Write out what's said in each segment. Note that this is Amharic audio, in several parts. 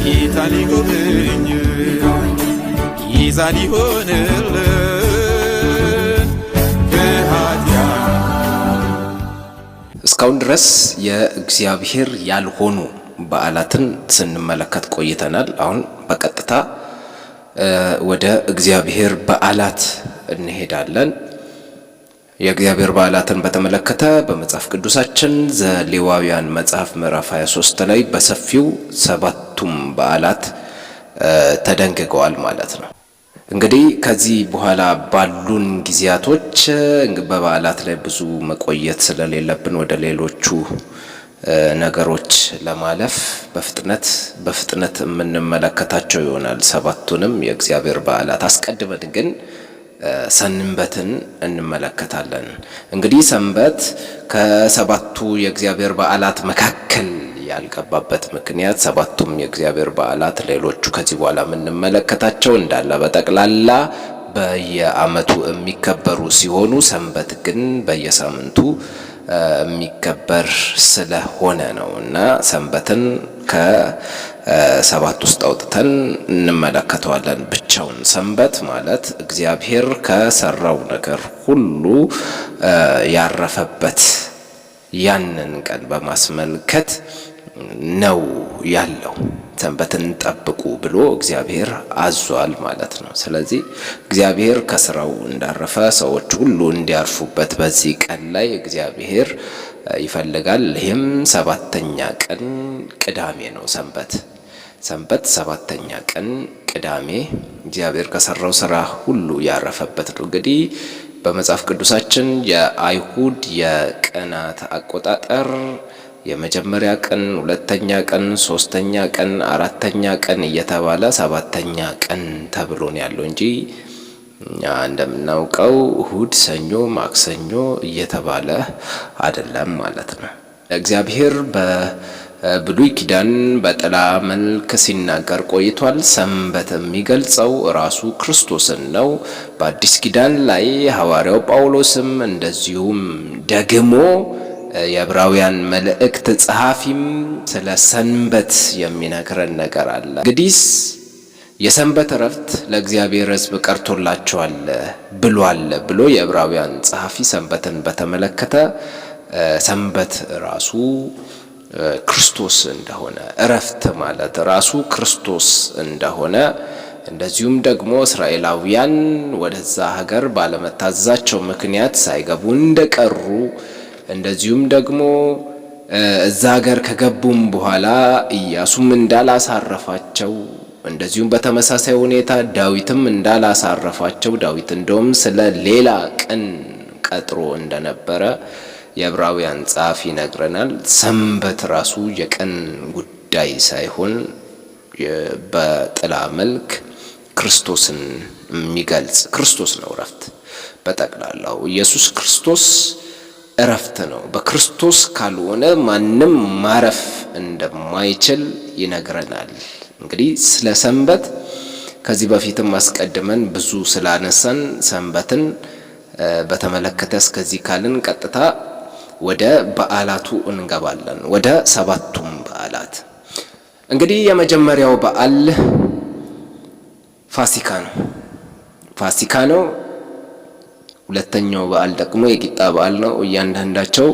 ጌታ ሊጎበኝ ይዛል ይሆንልን እስካሁን ድረስ የእግዚአብሔር ያልሆኑ በዓላትን ስንመለከት ቆይተናል። አሁን በቀጥታ ወደ እግዚአብሔር በዓላት እንሄዳለን። የእግዚአብሔር በዓላትን በተመለከተ በመጽሐፍ ቅዱሳችን ዘሌዋውያን መጽሐፍ ምዕራፍ 23 ላይ በሰፊው ሰባቱም በዓላት ተደንግገዋል ማለት ነው። እንግዲህ ከዚህ በኋላ ባሉን ጊዜያቶች በበዓላት ላይ ብዙ መቆየት ስለሌለብን ወደ ሌሎቹ ነገሮች ለማለፍ በፍጥነት የምንመለከታቸው ይሆናል ሰባቱንም የእግዚአብሔር በዓላት። አስቀድመን ግን ሰንበትን እንመለከታለን። እንግዲህ ሰንበት ከሰባቱ የእግዚአብሔር በዓላት መካከል ያልገባበት ምክንያት ሰባቱም የእግዚአብሔር በዓላት ሌሎቹ ከዚህ በኋላ የምንመለከታቸው እንዳለ በጠቅላላ በየዓመቱ የሚከበሩ ሲሆኑ ሰንበት ግን በየሳምንቱ የሚከበር ስለሆነ ነው እና ሰንበትን ከሰባት ውስጥ አውጥተን እንመለከተዋለን ብቻውን። ሰንበት ማለት እግዚአብሔር ከሰራው ነገር ሁሉ ያረፈበት ያንን ቀን በማስመልከት ነው ያለው። ሰንበትን ጠብቁ ብሎ እግዚአብሔር አዟል ማለት ነው። ስለዚህ እግዚአብሔር ከስራው እንዳረፈ ሰዎች ሁሉ እንዲያርፉበት በዚህ ቀን ላይ እግዚአብሔር ይፈልጋል። ይህም ሰባተኛ ቀን ቅዳሜ ነው። ሰንበት ሰባተኛ ቀን ቅዳሜ እግዚአብሔር ከሰራው ስራ ሁሉ ያረፈበት ነው። እንግዲህ በመጽሐፍ ቅዱሳችን የአይሁድ የቀናት አቆጣጠር የመጀመሪያ ቀን፣ ሁለተኛ ቀን፣ ሶስተኛ ቀን፣ አራተኛ ቀን እየተባለ ሰባተኛ ቀን ተብሎ ነው ያለው እንጂ እኛ እንደምናውቀው እሁድ፣ ሰኞ፣ ማክሰኞ እየተባለ አይደለም ማለት ነው። እግዚአብሔር በብሉይ ኪዳን በጥላ መልክ ሲናገር ቆይቷል። ሰንበት የሚገልጸው ራሱ ክርስቶስን ነው። በአዲስ ኪዳን ላይ ሐዋርያው ጳውሎስም እንደዚሁም ደግሞ የዕብራውያን መልእክት ጸሐፊም ስለ ሰንበት የሚነግረን ነገር አለ። እንግዲህ የሰንበት እረፍት ለእግዚአብሔር ሕዝብ ቀርቶላቸዋል ብሎ የዕብራውያን ጸሐፊ ሰንበትን በተመለከተ ሰንበት ራሱ ክርስቶስ እንደሆነ፣ እረፍት ማለት ራሱ ክርስቶስ እንደሆነ፣ እንደዚሁም ደግሞ እስራኤላውያን ወደዛ ሀገር ባለመታዘዛቸው ምክንያት ሳይገቡ እንደቀሩ፣ እንደዚሁም ደግሞ እዛ ሀገር ከገቡም በኋላ ኢያሱም እንዳላሳረፋቸው፣ እንደዚሁም በተመሳሳይ ሁኔታ ዳዊትም እንዳላሳረፋቸው፣ ዳዊት እንደውም ስለ ሌላ ቀን ቀጥሮ እንደነበረ የዕብራውያን ጸሐፊ ይነግረናል። ሰንበት ራሱ የቀን ጉዳይ ሳይሆን በጥላ መልክ ክርስቶስን የሚገልጽ ክርስቶስ ነው እረፍት። በጠቅላላው ኢየሱስ ክርስቶስ እረፍት ነው። በክርስቶስ ካልሆነ ማንም ማረፍ እንደማይችል ይነግረናል። እንግዲህ ስለ ሰንበት ከዚህ በፊትም አስቀድመን ብዙ ስላነሳን ሰንበትን በተመለከተ እስከዚህ ካልን ቀጥታ ወደ በዓላቱ እንገባለን። ወደ ሰባቱም በዓላት እንግዲህ የመጀመሪያው በዓል ፋሲካ ነው። ሁለተኛው በዓል ደግሞ የቂጣ በዓል ነው። እያንዳንዳቸው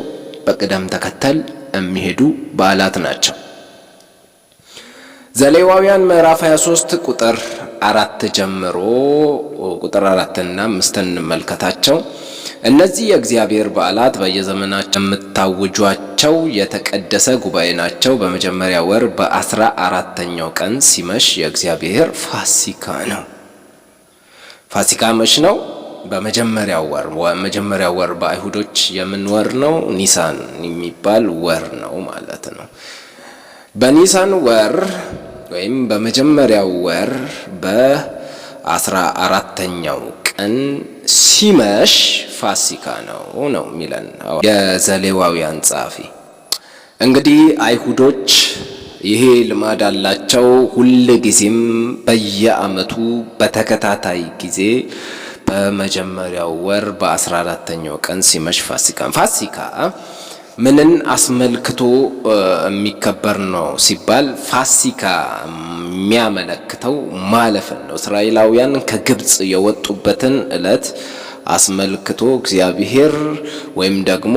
በቅደም ተከተል የሚሄዱ በዓላት ናቸው። ዘሌዋውያን ምዕራፍ 23 ቁጥር 4 ጀምሮ ቁጥር 4 እና 5 እንመልከታቸው። እነዚህ የእግዚአብሔር በዓላት በየዘመናቸው የምታውጇቸው የተቀደሰ ጉባኤ ናቸው። በመጀመሪያ ወር በ14ኛው ቀን ሲመሽ የእግዚአብሔር ፋሲካ ነው። ፋሲካ መች ነው? በመጀመሪያው ወር በአይሁዶች የምን ወር ነው? ኒሳን የሚባል ወር ነው ማለት ነው። በኒሳን ወር ወይም በመጀመሪያው ወር በ14ኛው ቀን ሲመሽ ፋሲካ ነው የሚለን የዘሌዋውያን ጸሐፊ። እንግዲህ አይሁዶች ይሄ ልማድ አላቸው። ሁል ጊዜም በየዓመቱ በተከታታይ ጊዜ በመጀመሪያው ወር በ14ኛው ቀን ሲመሽ ፋሲካ ምንን አስመልክቶ የሚከበር ነው ሲባል ፋሲካ የሚያመለክተው ማለፍን ነው። እስራኤላውያን ከግብጽ የወጡበትን ዕለት አስመልክቶ እግዚአብሔር ወይም ደግሞ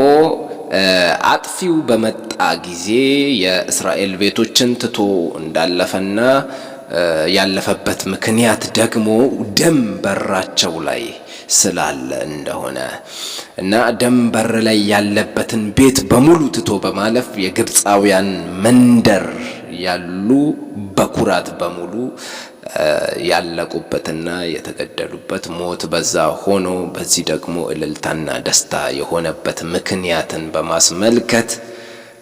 አጥፊው በመጣ ጊዜ የእስራኤል ቤቶችን ትቶ እንዳለፈና ያለፈበት ምክንያት ደግሞ ደም በራቸው ላይ ስላለ እንደሆነ እና ደም በር ላይ ያለበትን ቤት በሙሉ ትቶ በማለፍ የግብፃውያን መንደር ያሉ በኩራት በሙሉ ያለቁበትና የተገደሉበት ሞት በዛ ሆኖ በዚህ ደግሞ እልልታና ደስታ የሆነበት ምክንያትን በማስመልከት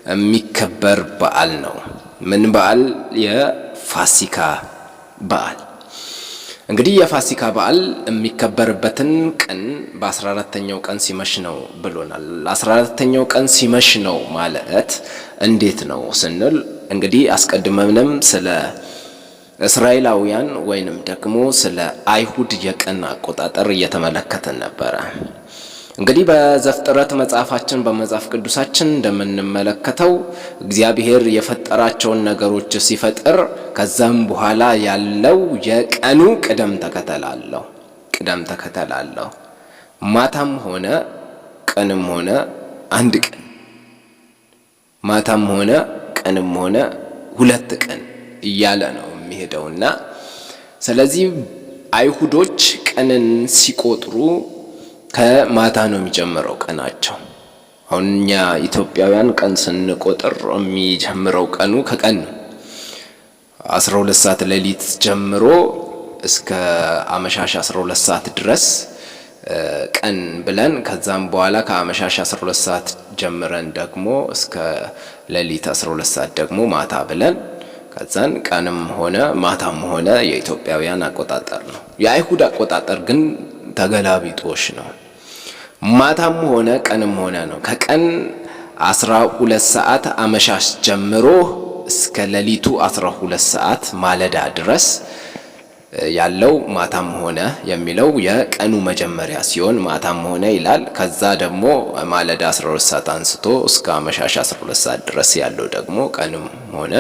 የሚከበር በዓል ነው። ምን በዓል? የፋሲካ በዓል። እንግዲህ የፋሲካ በዓል የሚከበርበትን ቀን በ14ተኛው ቀን ሲመሽ ነው ብሎናል። 14ተኛው ቀን ሲመሽ ነው ማለት እንዴት ነው ስንል እንግዲህ አስቀድመንም ስለ እስራኤላውያን ወይንም ደግሞ ስለ አይሁድ የቀን አቆጣጠር እየተመለከተን ነበረ። እንግዲህ በዘፍጥረት መጽሐፋችን በመጽሐፍ ቅዱሳችን እንደምንመለከተው እግዚአብሔር የፈጠራቸውን ነገሮች ሲፈጥር ከዛም በኋላ ያለው የቀኑ ቅደም ተከተል አለው። ማታም ሆነ ቀንም ሆነ አንድ ቀን፣ ማታም ሆነ ቀንም ሆነ ሁለት ቀን እያለ ነው የሚሄደውና ስለዚህ አይሁዶች ቀንን ሲቆጥሩ ከማታ ነው የሚጀምረው ቀናቸው። አሁን እኛ ኢትዮጵያውያን ቀን ስንቆጥር የሚጀምረው ቀኑ ከቀን ነው። 12 ሰዓት ሌሊት ጀምሮ እስከ አመሻሽ 12 ሰዓት ድረስ ቀን ብለን ከዛም በኋላ ከአመሻሽ 12 ሰዓት ጀምረን ደግሞ እስከ ሌሊት 12 ሰዓት ደግሞ ማታ ብለን ከዛን ቀንም ሆነ ማታም ሆነ የኢትዮጵያውያን አቆጣጠር ነው። የአይሁድ አቆጣጠር ግን ተገላቢጦሽ ነው። ማታም ሆነ ቀንም ሆነ ነው። ከቀን 12 ሰዓት አመሻሽ ጀምሮ እስከ ሌሊቱ 12 ሰዓት ማለዳ ድረስ ያለው ማታም ሆነ የሚለው የቀኑ መጀመሪያ ሲሆን ማታም ሆነ ይላል። ከዛ ደግሞ ማለዳ 12 ሰዓት አንስቶ እስከ አመሻሽ 12 ሰዓት ድረስ ያለው ደግሞ ቀንም ሆነ።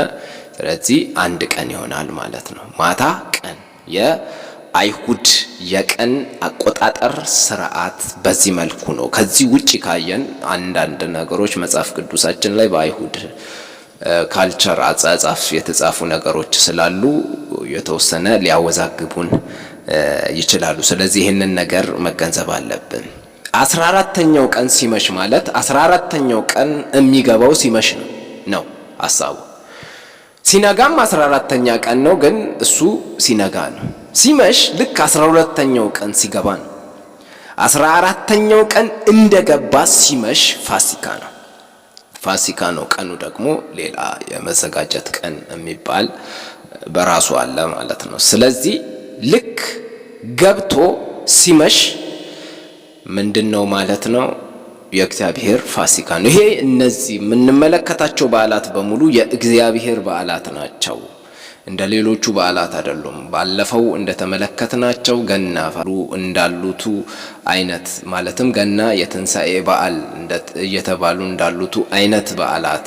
ስለዚህ አንድ ቀን ይሆናል ማለት ነው። ማታ ቀን የአይሁድ የቀን አቆጣጠር ስርዓት በዚህ መልኩ ነው። ከዚህ ውጪ ካየን አንዳንድ ነገሮች መጽሐፍ ቅዱሳችን ላይ በአይሁድ ካልቸር አጻጻፍ የተጻፉ ነገሮች ስላሉ የተወሰነ ሊያወዛግቡን ይችላሉ። ስለዚህ ይህንን ነገር መገንዘብ አለብን። 14ተኛው ቀን ሲመሽ ማለት 14ተኛው ቀን የሚገባው ሲመሽ ነው ሐሳቡ። ሲነጋም 14ተኛ ቀን ነው፣ ግን እሱ ሲነጋ ነው። ሲመሽ ልክ 12ተኛው ቀን ሲገባ ነው። 14ተኛው ቀን እንደገባ ሲመሽ ፋሲካ ነው። ቀኑ ደግሞ ሌላ የመዘጋጀት ቀን የሚባል በራሱ አለ ማለት ነው። ስለዚህ ልክ ገብቶ ሲመሽ ምንድነው ማለት ነው? የእግዚአብሔር ፋሲካ ነው። ይሄ እነዚህ የምንመለከታቸው በዓላት በሙሉ የእግዚአብሔር በዓላት ናቸው። እንደ ሌሎቹ በዓላት አይደሉም። ባለፈው እንደተመለከትናቸው ገና እንዳሉቱ አይነት ማለትም ገና የትንሣኤ በዓል እየተባሉ እንዳሉቱ አይነት በዓላት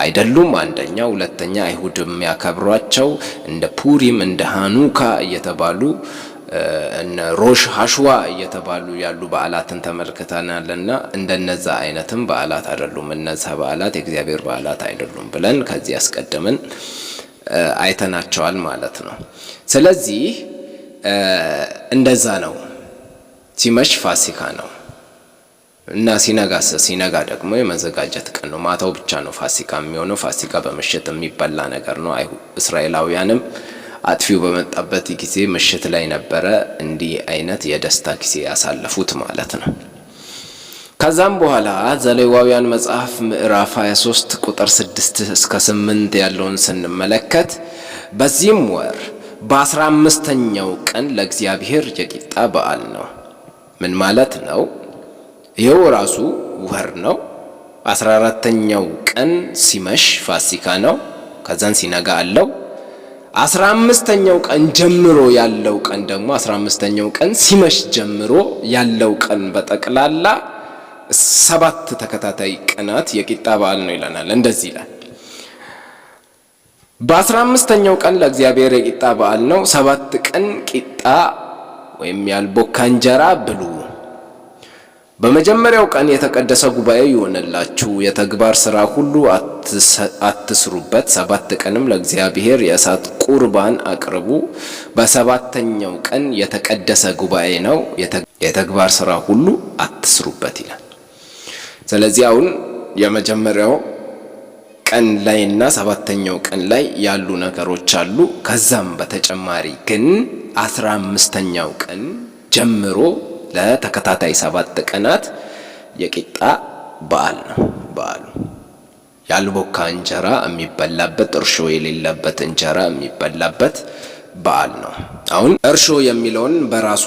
አይደሉም። አንደኛ፣ ሁለተኛ አይሁድ የሚያከብሯቸው እንደ ፑሪም እንደ ሃኑካ እየተባሉ እነ ሮሽ ሐሽዋ እየተባሉ ያሉ በዓላትን ተመልክተናልና እንደነዛ አይነትም በዓላት አይደሉም። እነዛ በዓላት የእግዚአብሔር በዓላት አይደሉም ብለን ከዚህ አስቀድመን አይተናቸዋል ማለት ነው። ስለዚህ እንደዛ ነው። ሲመሽ ፋሲካ ነው እና ሲነጋ ደግሞ የመዘጋጀት ቀን ነው። ማታው ብቻ ነው ፋሲካ የሚሆነው። ፋሲካ በምሽት የሚበላ ነገር ነው። እስራኤላውያንም አጥፊው በመጣበት ጊዜ ምሽት ላይ ነበረ እንዲህ አይነት የደስታ ጊዜ ያሳለፉት ማለት ነው። ከዛም በኋላ ዘሌዋውያን መጽሐፍ ምዕራፍ 23 ቁጥር 6 እስከ 8 ያለውን ስንመለከት በዚህም ወር በ15ኛው ቀን ለእግዚአብሔር የቂጣ በዓል ነው። ምን ማለት ነው? ይኸው ራሱ ወር ነው። 14ኛው ቀን ሲመሽ ፋሲካ ነው። ከዛን ሲነጋ አለው። 15ኛው ቀን ጀምሮ ያለው ቀን ደግሞ 15ኛው ቀን ሲመሽ ጀምሮ ያለው ቀን በጠቅላላ 7 ተከታታይ ቀናት የቂጣ በዓል ነው ይለናል። እንደዚህ ይላል። በ15ኛው ቀን ለእግዚአብሔር የቂጣ በዓል ነው። 7 ቀን ቂጣ ወይም ያልቦካ እንጀራ ብሉ። በመጀመሪያው ቀን የተቀደሰ ጉባኤ ይሆንላችሁ፣ የተግባር ሥራ ሁሉ አትስሩበት። 7 ቀንም ለእግዚአብሔር የእሳት ቁርባን አቅርቡ። በ7ኛው ቀን የተቀደሰ ጉባኤ ነው፣ የተግባር ሥራ ሁሉ አትስሩበት ይላል። ስለዚህ አሁን የመጀመሪያው ቀን ላይና 7ኛው ቀን ላይ ያሉ ነገሮች አሉ። ከዛም በተጨማሪ ግን 15ኛው ቀን ጀምሮ ለተከታታይ 7 ቀናት የቂጣ በዓል ነው። በዓሉ ያልቦካ እንጀራ የሚበላበት፣ እርሾ የሌለበት እንጀራ የሚበላበት በዓል ነው። አሁን እርሾ የሚለውን በራሱ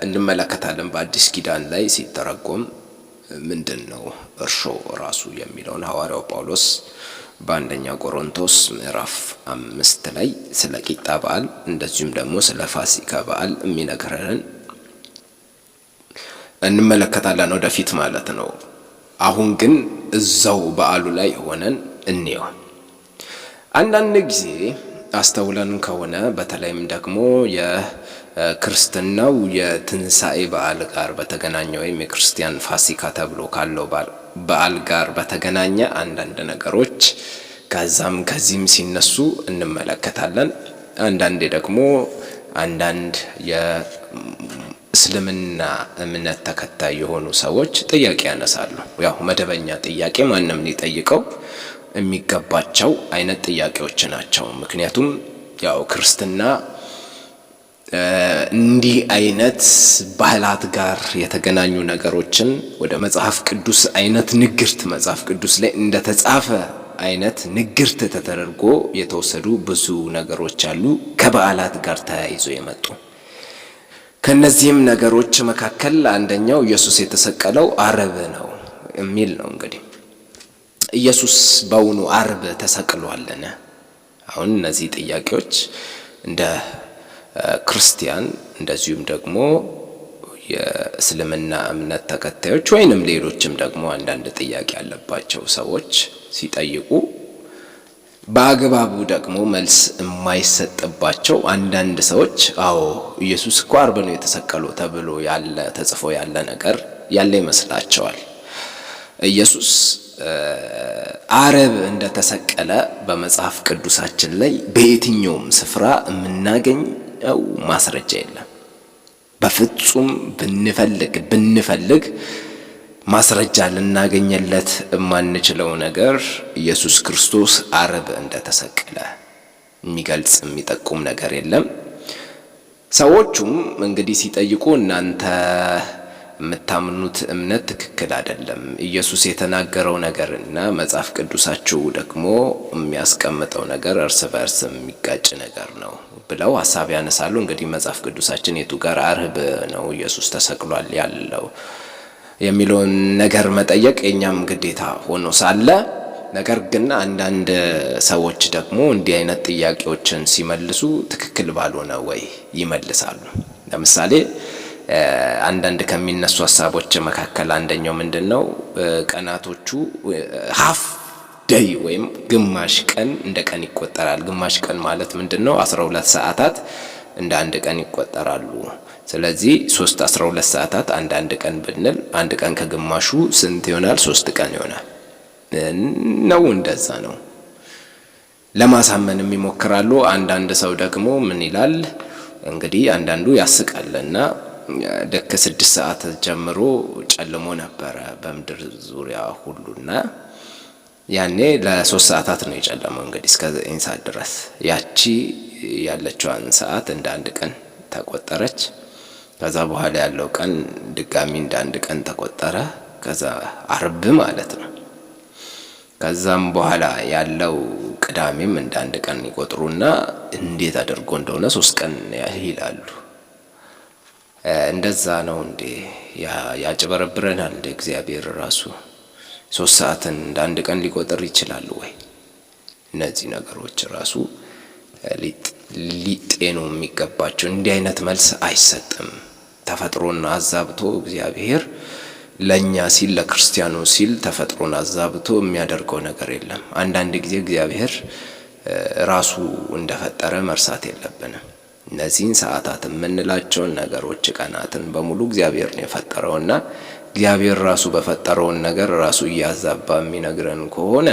እንመለከታለን። በአዲስ ኪዳን ላይ ሲተረጎም ምንድን ነው እርሾ ራሱ የሚለውን ሐዋርያው ጳውሎስ በአንደኛ ቆሮንቶስ ምዕራፍ 5 ላይ ስለ ቂጣ በዓል እንደዚሁም ደግሞ ስለ ፋሲካ በዓል የሚነግረንን እንመለከታለን ወደፊት ማለት ነው። አሁን ግን እዛው በዓሉ ላይ ሆነን እንየው። አንዳንድ ጊዜ አስተውለን ከሆነ በተለይም ደግሞ የክርስትናው የትንሣኤ በዓል ጋር በተገናኘ ወይም የክርስቲያን ፋሲካ ተብሎ ካለው በዓል ጋር በተገናኘ አንዳንድ ነገሮች ከዛም ከዚህም ሲነሱ እንመለከታለን። አንዳንዴ ደግሞ አንዳንድ የእስልምና እምነት ተከታይ የሆኑ ሰዎች ጥያቄ ያነሳሉ። ያው መደበኛ ጥያቄ ማንም ሊጠይቀው የሚገባቸው አይነት ጥያቄዎች ናቸው። ምክንያቱም ያው ክርስትና እንዲህ አይነት ባህላት ጋር የተገናኙ ነገሮችን ወደ መጽሐፍ ቅዱስ አይነት ንግርት መጽሐፍ ቅዱስ ላይ እንደተጻፈ አይነት ንግርት ተደርጎ የተወሰዱ ብዙ ነገሮች አሉ፣ ከበዓላት ጋር ተያይዞ የመጡ። ከነዚህም ነገሮች መካከል አንደኛው ኢየሱስ የተሰቀለው ዓርብ ነው የሚል ነው። እንግዲህ ኢየሱስ በውኑ ዓርብ ተሰቅሏልን? አሁን እነዚህ ጥያቄዎች እንደ ክርስቲያን እንደዚሁም ደግሞ የእስልምና እምነት ተከታዮች ወይንም ሌሎችም ደግሞ አንዳንድ ጥያቄ ያለባቸው ሰዎች ሲጠይቁ በአግባቡ ደግሞ መልስ የማይሰጥባቸው አንዳንድ ሰዎች አዎ ኢየሱስ እኮ ዓርብ ነው የተሰቀለው ተብሎ ያለ ተጽፎ ያለ ነገር ያለ ይመስላቸዋል። ኢየሱስ ዓርብ እንደተሰቀለ በመጽሐፍ ቅዱሳችን ላይ በየትኛውም ስፍራ የምናገኘው ማስረጃ የለም። በፍጹም ብንፈልግ ማስረጃ ልናገኘለት የማንችለው ነገር ኢየሱስ ክርስቶስ ዓርብ እንደተሰቀለ የሚገልጽ የሚጠቁም ነገር የለም። ሰዎቹም እንግዲህ ሲጠይቁ እናንተ የምታምኑት እምነት ትክክል አይደለም፣ ኢየሱስ የተናገረው ነገርና መጽሐፍ ቅዱሳችሁ ደግሞ የሚያስቀምጠው ነገር እርስ በርስ የሚጋጭ ነገር ነው ብለው ሀሳብ ያነሳሉ። እንግዲህ መጽሐፍ ቅዱሳችን የቱ ጋር ዓርብ ነው ኢየሱስ ተሰቅሏል ያለው የሚለውን ነገር መጠየቅ የኛም ግዴታ ሆኖ ሳለ፣ ነገር ግን አንዳንድ ሰዎች ደግሞ እንዲህ አይነት ጥያቄዎችን ሲመልሱ ትክክል ባልሆነ ወይ ይመልሳሉ። ለምሳሌ አንዳንድ ከሚነሱ ሀሳቦች መካከል አንደኛው ምንድነው? ቀናቶቹ ሃፍ ዴይ ወይም ግማሽ ቀን እንደ ቀን ይቆጠራል። ግማሽ ቀን ማለት ምንድነው? 12 ሰዓታት እንደ አንድ ቀን ይቆጠራሉ። ስለዚህ 12 ሰዓታት አንድ ቀን ብንል አንድ ቀን ከግማሹ ስንት ይሆናል? 3 ቀን ይሆናል ነው። እንደዛ ነው ለማሳመንም ይሞክራሉ። አንዳንድ ሰው ደግሞ ምን ይላል እንግዲህ አንዳንዱ ያስቃልና ልክ 6 ሰዓት ጀምሮ ጨልሞ ነበረ በምድር ዙሪያ ሁሉና ያኔ ለ3 ሰዓታት ነው የጨለመው። እንግዲህ እስከ 9 ሰዓት ድረስ ያቺ ያለችዋን ሰዓት እንደ አንድ ቀን ተቆጠረች። ከዛ በኋላ ያለው ቀን ድጋሚ እንደ አንድ ቀን ተቆጠረ። ከዛ ዓርብ ማለት ነው። ከዛም በኋላ ያለው ቅዳሜም እንደ አንድ ቀን ይቆጥሩና እንዴት አድርጎ እንደሆነ 3 ቀን ይላሉ። እንደዛ ነው እንዴ? ያጭበረብረናል እንደ እግዚአብሔር ራሱ 3 ሰዓትን እንደ አንድ ቀን ሊቆጥር ይችላል ወይ? እነዚህ ነገሮች ራሱ ሊጤኑ የሚገባቸው። እንዲህ አይነት መልስ አይሰጥም። ተፈጥሮና አዛብቶ እግዚአብሔር ለኛ ሲል ለክርስቲያኑ ሲል ተፈጥሮን አዛብቶ የሚያደርገው ነገር የለም። አንዳንድ ጊዜ እግዚአብሔር ራሱ እንደፈጠረ መርሳት የለብንም። እነዚህን ሰዓታት የምንላቸውን ነገሮች ቀናትን በሙሉ እግዚአብሔር ነው የፈጠረውና እግዚአብሔር ራሱ በፈጠረውን ነገር ራሱ እያዛባ የሚነግረን ከሆነ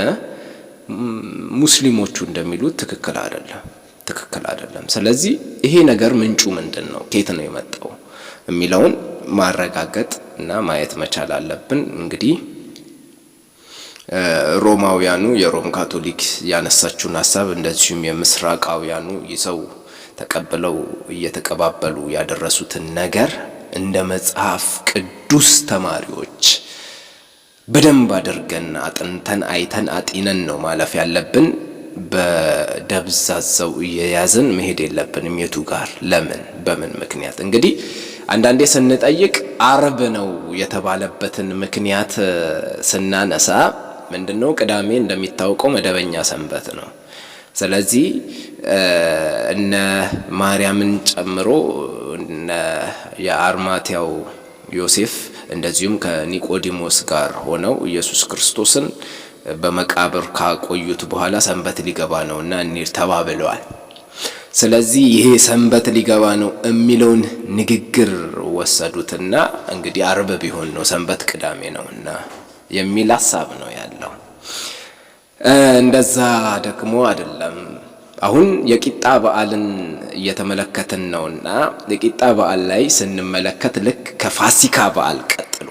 ሙስሊሞቹ እንደሚሉት ትክክል አይደለም። ስለዚህ ይሄ ነገር ምንጩ ምንድነው፣ ከየት ነው የመጣው የሚለውን ማረጋገጥ እና ማየት መቻል አለብን። እንግዲህ ሮማውያኑ የሮም ካቶሊክ ያነሳችውን ሐሳብ እንደዚሁም የምስራቃውያኑ ይዘው ተቀብለው እየተቀባበሉ ያደረሱትን ነገር እንደ መጽሐፍ ቅዱስ ተማሪዎች በደንብ አድርገን አጥንተን አይተን አጢነን ነው ማለፍ ያለብን። በደብዛዛው እየያዝን መሄድ የለብንም። የቱ ጋር ለምን በምን ምክንያት እንግዲህ አንዳንዴ ስንጠይቅ አርብ ነው የተባለበትን ምክንያት ስናነሳ ምንድነው ቅዳሜ እንደሚታወቀው መደበኛ ሰንበት ነው። ስለዚህ እነ ማርያምን ጨምሮ እነ የአርማትያው ዮሴፍ እንደዚሁም ከኒቆዲሞስ ጋር ሆነው ኢየሱስ ክርስቶስን በመቃብር ካቆዩት በኋላ ሰንበት ሊገባ ነውና እንሂድ ተባብለዋል። ስለዚህ ይሄ ሰንበት ሊገባ ነው የሚለውን ንግግር ወሰዱትና እንግዲህ አርብ ቢሆን ነው ሰንበት ቅዳሜ ነውና የሚል ሐሳብ ነው ያለው። እንደዛ ደግሞ አይደለም። አሁን የቂጣ በዓልን እየተመለከትን ነውና የቂጣ በዓል ላይ ስንመለከት ልክ ከፋሲካ በዓል ቀጥሎ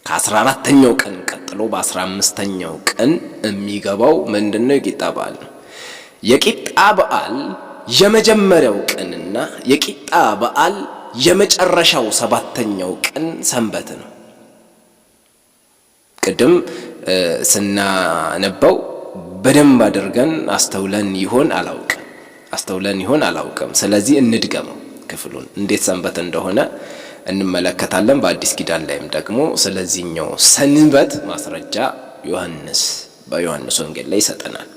ከ14ኛው ቀን ቀጥሎ በ15ኛው ቀን የሚገባው ምንድነው? የቂጣ በዓል ነው። የቂጣ በዓል የመጀመሪያው ቀንና የቂጣ በዓል የመጨረሻው 7ኛው ቀን ሰንበት ነው። ቅድም ስናነበው በደንብ አድርገን አስተውለን ይሆን አላውቅም። ስለዚህ እንድገመው ክፍሉን እንዴት ሰንበት እንደሆነ እንመለከታለን። በአዲስ ኪዳን ላይም ደግሞ ስለዚህኛው ሰንበት ማስረጃ በዮሐንስ ወንጌል ላይ ይሰጠናል።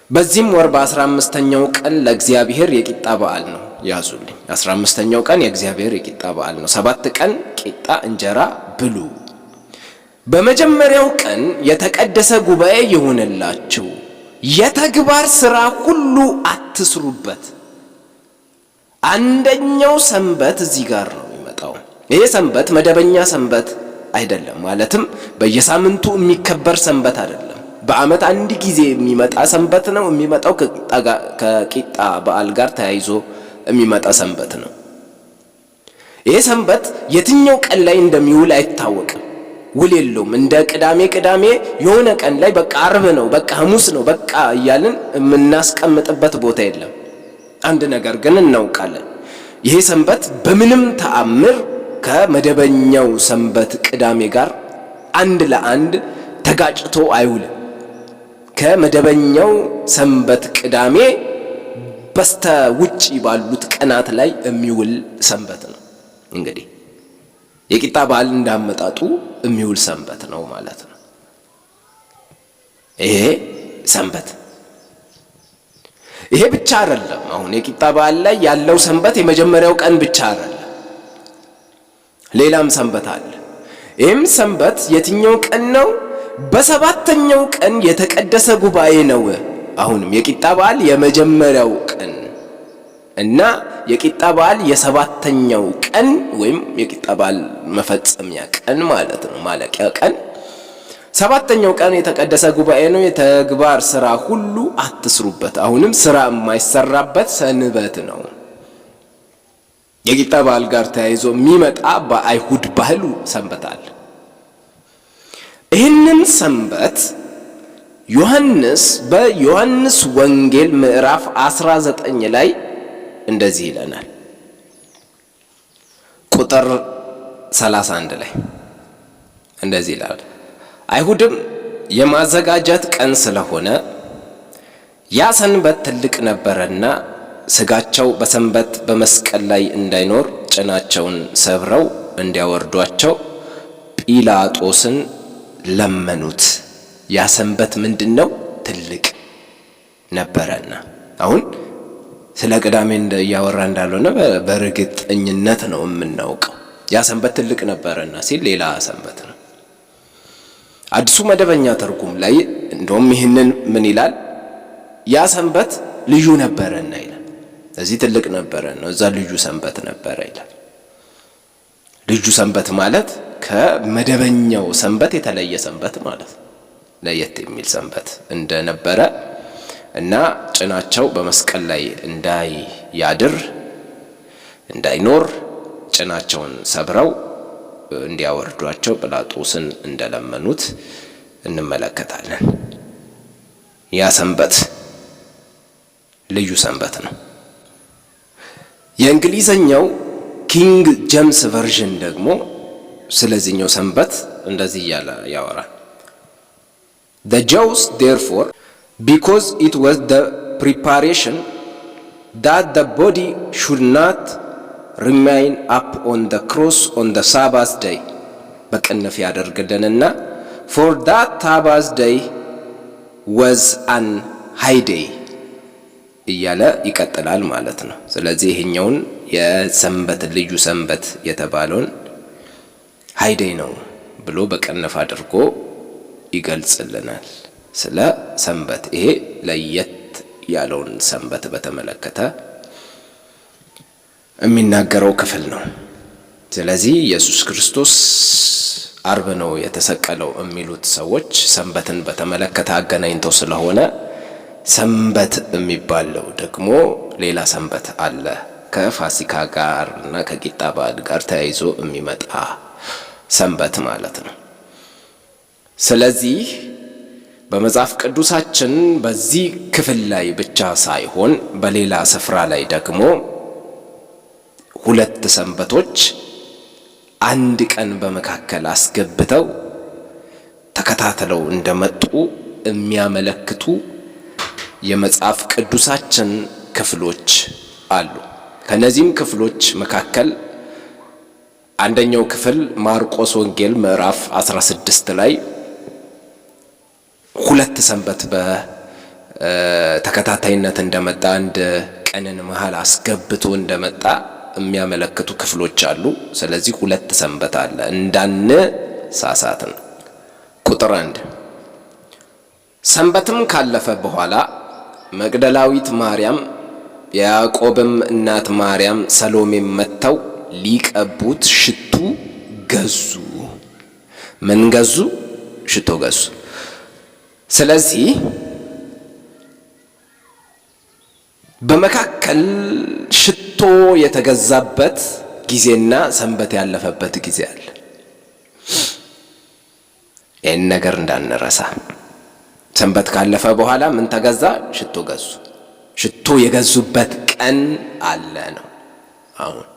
በዚህም ወር በ15ኛው ቀን ለእግዚአብሔር የቂጣ በዓል ነው። ያዙልኝ፣ 15ኛው ቀን የእግዚአብሔር የቂጣ በዓል ነው። 7 ቀን ቂጣ እንጀራ ብሉ። በመጀመሪያው ቀን የተቀደሰ ጉባኤ ይሁንላችሁ፣ የተግባር ሥራ ሁሉ አትስሩበት። አንደኛው ሰንበት እዚህ ጋር ነው የሚመጣው። ይሄ ሰንበት መደበኛ ሰንበት አይደለም፣ ማለትም በየሳምንቱ የሚከበር ሰንበት አይደለም። በዓመት አንድ ጊዜ የሚመጣ ሰንበት ነው። የሚመጣው ከቂጣ በዓል ጋር ተያይዞ የሚመጣ ሰንበት ነው። ይሄ ሰንበት የትኛው ቀን ላይ እንደሚውል አይታወቅም፣ ውል የለውም። እንደ ቅዳሜ የሆነ ቀን ላይ በቃ ዓርብ ነው፣ በቃ ሐሙስ ነው፣ በቃ እያልን የምናስቀምጥበት ቦታ የለም። አንድ ነገር ግን እናውቃለን፣ ይሄ ሰንበት በምንም ተአምር ከመደበኛው ሰንበት ቅዳሜ ጋር አንድ ለአንድ ተጋጭቶ አይውልም። ከመደበኛው ሰንበት ቅዳሜ በስተ ውጪ ባሉት ቀናት ላይ የሚውል ሰንበት ነው። እንግዲህ የቂጣ በዓል እንዳመጣጡ የሚውል ሰንበት ነው ማለት ነው። ይሄ ሰንበት ይሄ ብቻ አይደለም። አሁን የቂጣ በዓል ላይ ያለው ሰንበት የመጀመሪያው ቀን ብቻ አይደለም፣ ሌላም ሰንበት አለ። ይህም ሰንበት የትኛው ቀን ነው? በ7ኛው ቀን የተቀደሰ ጉባኤ ነው። አሁንም የቂጣ በዓል የመጀመሪያው ቀን እና የቂጣ በዓል የ7ኛው ቀን ወይም የቂጣ በዓል መፈጸሚያ ቀን ማለት ነው፣ ማለቂያ ቀን 7ኛው ቀን የተቀደሰ ጉባኤ ነው። የተግባር ሥራ ሁሉ አትስሩበት። አሁንም ሥራ የማይሰራበት ሰንበት ነው። የቂጣ በዓል ጋር ተያይዞ የሚመጣ በአይሁድ ባህሉ ሰንበት አለ። ይህንን ሰንበት ዮሐንስ በዮሐንስ ወንጌል ምዕራፍ 19 ላይ እንደዚህ ይለናል። ቁጥር 31 ላይ እንደዚህ ይላል፣ አይሁድም የማዘጋጀት ቀን ስለሆነ ያ ሰንበት ትልቅ ነበረና ሥጋቸው በሰንበት በመስቀል ላይ እንዳይኖር ጭናቸውን ሰብረው እንዲያወርዷቸው ጲላጦስን ለመኑት። ያ ሰንበት ምንድነው? ትልቅ ነበረና። አሁን ስለ ቅዳሜ እያወራ እንዳልሆነ በእርግጠኝነት ነው የምናውቀው። ያ ሰንበት ትልቅ ነበረና ሲል ሌላ ሰንበት ነው። አዲሱ መደበኛ ትርጉም ላይ እንደውም ይህንን ምን ይላል? ያ ሰንበት ልዩ ነበረና ይላል። እዚህ ትልቅ ነበረና እዛ ልዩ ሰንበት ነበረ ይላል። ልዩ ሰንበት ማለት ከመደበኛው ሰንበት የተለየ ሰንበት ማለት ነው። ለየት የሚል ሰንበት እንደነበረ እና ጭናቸው በመስቀል ላይ እንዳይኖር ጭናቸውን ሰብረው እንዲያወርዷቸው ጲላጦስን እንደለመኑት እንመለከታለን። ያ ሰንበት ልዩ ሰንበት ነው። የእንግሊዘኛው ኪንግ ጄምስ ቨርዥን ደግሞ ስለዚህኛው ሰንበት እንደዚህ እያለ ያወራል። The Jews therefore, because it was the preparation that the body should not remain up on the cross on the Sabbath day, በቅንፍ ያደርግልንና for that Sabbath day was an high day እያለ ይቀጥላል ማለት ነው። ስለዚህ ይሄኛውን የሰንበት ልዩ ሰንበት የተባለውን ሃይ ዴይ ነው ብሎ በቅንፍ አድርጎ ይገልጽልናል። ስለ ሰንበት ይሄ ለየት ያለውን ሰንበት በተመለከተ የሚናገረው ክፍል ነው። ስለዚህ ኢየሱስ ክርስቶስ አርብ ነው የተሰቀለው የሚሉት ሰዎች ሰንበትን በተመለከተ አገናኝተው ስለሆነ ሰንበት የሚባለው ደግሞ ሌላ ሰንበት አለ ከፋሲካ ጋር እና ከቂጣ በዓል ጋር ተያይዞ የሚመጣ ሰንበት ማለት ነው። ስለዚህ በመጽሐፍ ቅዱሳችን በዚህ ክፍል ላይ ብቻ ሳይሆን በሌላ ስፍራ ላይ ደግሞ ሁለት ሰንበቶች አንድ ቀን በመካከል አስገብተው ተከታትለው እንደመጡ የሚያመለክቱ የመጽሐፍ ቅዱሳችን ክፍሎች አሉ። ከነዚህም ክፍሎች መካከል አንደኛው ክፍል ማርቆስ ወንጌል ምዕራፍ 16 ላይ ሁለት ሰንበት በተከታታይነት እንደመጣ አንድ ቀንን መሃል አስገብቶ እንደመጣ የሚያመለክቱ ክፍሎች አሉ። ስለዚህ ሁለት ሰንበት አለ እንዳንሳሳት ነው። ቁጥር 1 ሰንበትም ካለፈ በኋላ መግደላዊት ማርያም፣ የያዕቆብም እናት ማርያም፣ ሰሎሜም መጥተው ሊቀቡት ሽቱ ገዙ። ምን ገዙ? ሽቶ ገዙ። ስለዚህ በመካከል ሽቶ የተገዛበት ጊዜና ሰንበት ያለፈበት ጊዜ አለ። ይህን ነገር እንዳንረሳ። ሰንበት ካለፈ በኋላ ምን ተገዛ? ሽቶ ገዙ። ሽቶ የገዙበት ቀን አለ ነው። አሁን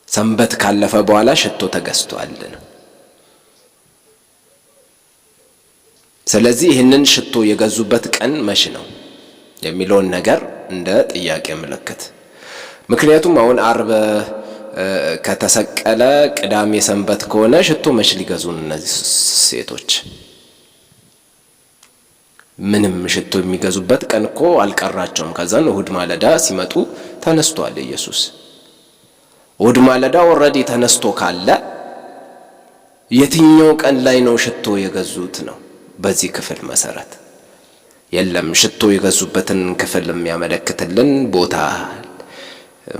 ሰንበት ካለፈ በኋላ ሽቶ ተገዝቷል ነው። ስለዚህ ይህንን ሽቶ የገዙበት ቀን መቼ ነው የሚለውን ነገር እንደ ጥያቄ ምልክት። ምክንያቱም አሁን አርብ ከተሰቀለ ቅዳሜ ሰንበት ከሆነ ሽቶ መቼ ሊገዙን እነዚህ ሴቶች? ምንም ሽቶ የሚገዙበት ቀን እኮ አልቀራቸውም። ከዛን እሁድ ማለዳ ሲመጡ ተነስቷል ኢየሱስ። እሁድ ማለዳ ኦልሬዲ ተነስቶ ካለ የትኛው ቀን ላይ ነው ሽቶ የገዙት ነው? በዚህ ክፍል መሰረት የለም። ሽቶ የገዙበትን ክፍል የሚያመለክትልን ቦታ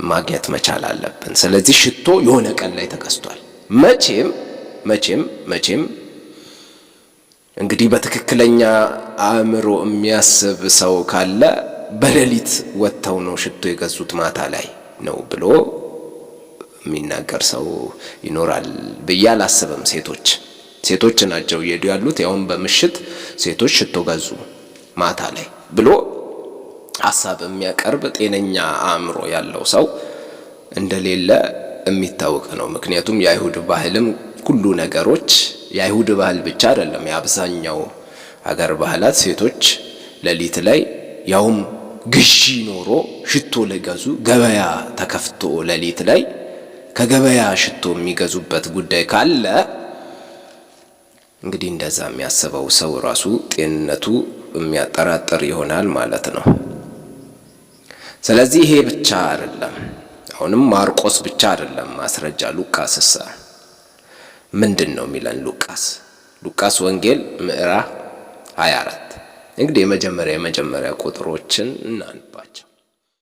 ማግኘት መቻል አለብን። ስለዚህ ሽቶ የሆነ ቀን ላይ ተገዝቷል። መቼም እንግዲህ በትክክለኛ አእምሮ የሚያስብ ሰው ካለ በሌሊት ወጥተው ነው ሽቶ የገዙት ማታ ላይ ነው ብሎ የሚናገር ሰው ይኖራል ብዬ አላስብም። ሴቶች ናቸው እየሄዱ ያሉት። ያውም በምሽት ሴቶች ሽቶ ገዙ ማታ ላይ ብሎ ሐሳብ የሚያቀርብ ጤነኛ አእምሮ ያለው ሰው እንደሌለ የሚታወቅ ነው። ምክንያቱም የአይሁድ ባህልም ሁሉ ነገሮች የአይሁድ ባህል ብቻ አይደለም፣ የአብዛኛው ሀገር ባህላት ሴቶች ሌሊት ላይ ያውም ግዢ ኖሮ ሽቶ ሊገዙ ገበያ ተከፍቶ ሌሊት ላይ ከገበያ ሽቶ የሚገዙበት ጉዳይ ካለ እንግዲህ እንደዛ የሚያስበው ሰው ራሱ ጤንነቱ የሚያጠራጥር ይሆናል ማለት ነው። ስለዚህ ይሄ ብቻ አይደለም። አሁንም ማርቆስ ብቻ አይደለም ማስረጃ፣ ሉቃስስ ምንድን ነው የሚለን? ሉቃስ ወንጌል ምዕራፍ 24 እንግዲህ የመጀመሪያ ቁጥሮችን እናንባቸው።